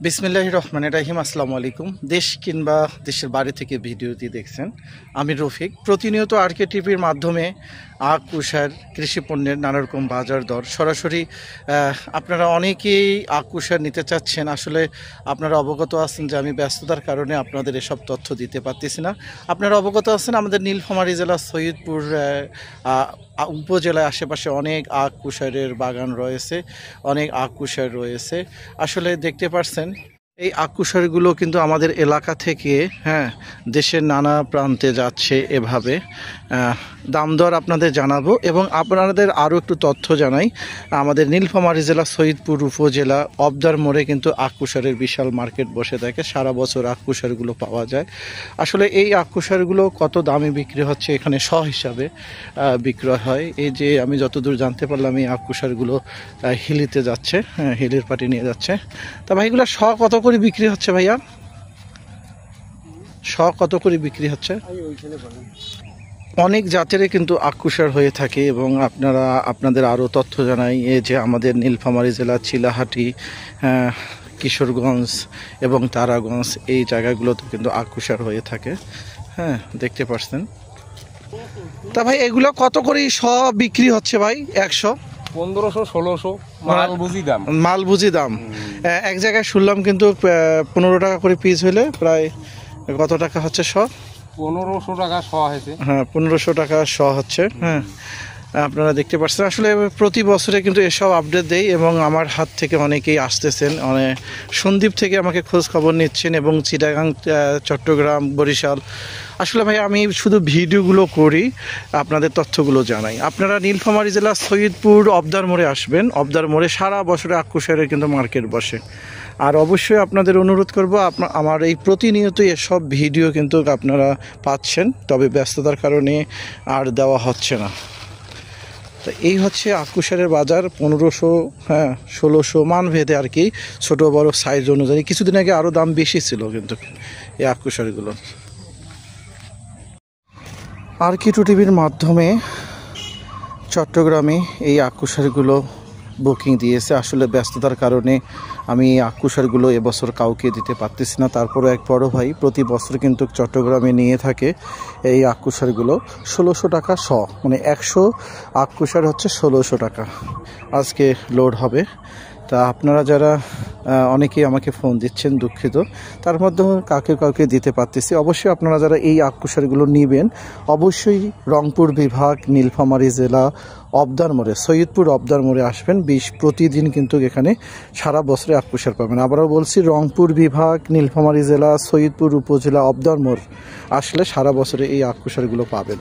বিসমিল্লাহির রহমানির রহিম। আসসালামু আলাইকুম। দেশ কিংবা দেশের বাইরে থেকে ভিডিওটি দেখছেন, আমি রফিক। প্রতিনিয়ত আরকে টিভির মাধ্যমে আখ, কুশার, কৃষি পণ্যের নানা রকম বাজার দর সরাসরি আপনারা অনেকেই আখ, কুশার নিতে চাচ্ছেন। আসলে আপনারা অবগত আছেন যে আমি ব্যস্ততার কারণে আপনাদের এসব তথ্য দিতে পারতেছি না। আপনারা অবগত আছেন আমাদের নীলফামারী জেলা সৈয়দপুর উপজেলায় আশেপাশে অনেক আখ, কুশারের বাগান রয়েছে, অনেক আখ, কুশার রয়েছে। আসলে দেখতে পাচ্ছেন এই আখ, কুশারগুলো কিন্তু আমাদের এলাকা থেকে দেশের নানা প্রান্তে যাচ্ছে। এভাবে দাম দর আপনাদের জানাবো এবং আপনাদের আরও একটু তথ্য জানাই। আমাদের নীলফামারী জেলা সৈয়দপুর উপজেলা অবদার মোড়ে কিন্তু আখ, কুশারের বিশাল মার্কেট বসে থাকে। সারা বছর আখ, কুশারগুলো পাওয়া যায়। আসলে এই আখ, কুশারগুলো কত দামে বিক্রি হচ্ছে এখানে শ হিসাবে বিক্রয় হয়। এই যে আমি যতদূর জানতে পারলাম এই আখ, কুশারগুলো হিলিতে যাচ্ছে, হিলির পাটি নিয়ে যাচ্ছে। তা ভাইগুলো শ কত করে বিক্রি হচ্ছে ভাইয়া? শ কত করে বিক্রি হচ্ছে? অনেক জাতেরই কিন্তু আখ, কুশার হয়ে থাকে এবং আপনাদের আরও তথ্য জানাই। এই যে আমাদের নীলফামারী জেলা চিলাহাটি, কিশোরগঞ্জ এবং তারাগঞ্জ এই জায়গাগুলোতে কিন্তু আখ, কুশার হয়ে থাকে। দেখতে পাচ্ছেন। তা ভাই এগুলো কত করে শ বিক্রি হচ্ছে ভাই? 100, 1500, 1600 মাল বুঝি দাম। এক জায়গায় শুনলাম কিন্তু 15 টাকা করে পিস হলে প্রায় কত টাকা হচ্ছে শ? 1500 টাকা শ হয়েছে। 1500 টাকা শ হচ্ছে। আপনারা দেখতে পাচ্ছেন। আসলে প্রতি বছরে কিন্তু এসব আপডেট দেই এবং আমার হাত থেকে অনেকেই আসতেছেন, সন্দ্বীপ থেকে আমাকে খোঁজ খবর নিচ্ছেন এবং চিটাগাং, চট্টগ্রাম, বরিশাল। আসলে ভাই আমি শুধু ভিডিওগুলো করি, আপনাদের তথ্যগুলো জানাই। আপনারা নীলফামারী জেলা সৈয়দপুর অবদার মোড়ে আসবেন। অবদার মোড়ে সারা বছরে আখ, কুশারের কিন্তু মার্কেট বসে। আর অবশ্যই আপনাদের অনুরোধ করব, আমার এই প্রতিনিয়তই এসব ভিডিও কিন্তু আপনারা পাচ্ছেন, তবে ব্যস্ততার কারণে আর দেওয়া হচ্ছে না। তো এই হচ্ছে আখ, কুশারের বাজার। 1500, 1600 মান ভেদে আর কি, ছোটো বড় সাইজ অনুযায়ী। কিছুদিন আগে আরও দাম বেশি ছিল কিন্তু এই আখ, কুশারগুলো। আরকে টিভির মাধ্যমে চট্টগ্রামে এই আখ, কুশারগুলো বুকিং দিয়েছে। আসলে ব্যস্ততার কারণে আমি এই আখ, কুশারগুলো এবছর কাউকে দিতে পারতেছি না। তারপরে এক বড় ভাই প্রতি বছর কিন্তু চট্টগ্রামে নিয়ে থাকে এই আখ, কুশারগুলো। 1600 টাকা শ, মানে 100 আখ, কুশার হচ্ছে 1600 টাকা। আজকে লোড হবে। তা আপনারা যারা অনেকেই আমাকে ফোন দিচ্ছেন, দুঃখিত, তার মধ্যে কাউকে দিতে পারতেছি। অবশ্যই আপনারা যারা এই আখ, কুশারগুলো নেবেন, অবশ্যই রংপুর বিভাগ, নীলফামারী জেলা অবদার মোড়ে, সৈয়দপুর অবদার মোড়ে আসবেন। প্রতিদিন কিন্তু এখানে সারা বছরে আখ, কুশার পাবেন। আবারও বলছি, রংপুর বিভাগ, নীলফামারী জেলা, সৈয়দপুর উপজেলা অবদার মোড় আসলে সারা বছরে এই আখ, কুশারগুলো পাবেন।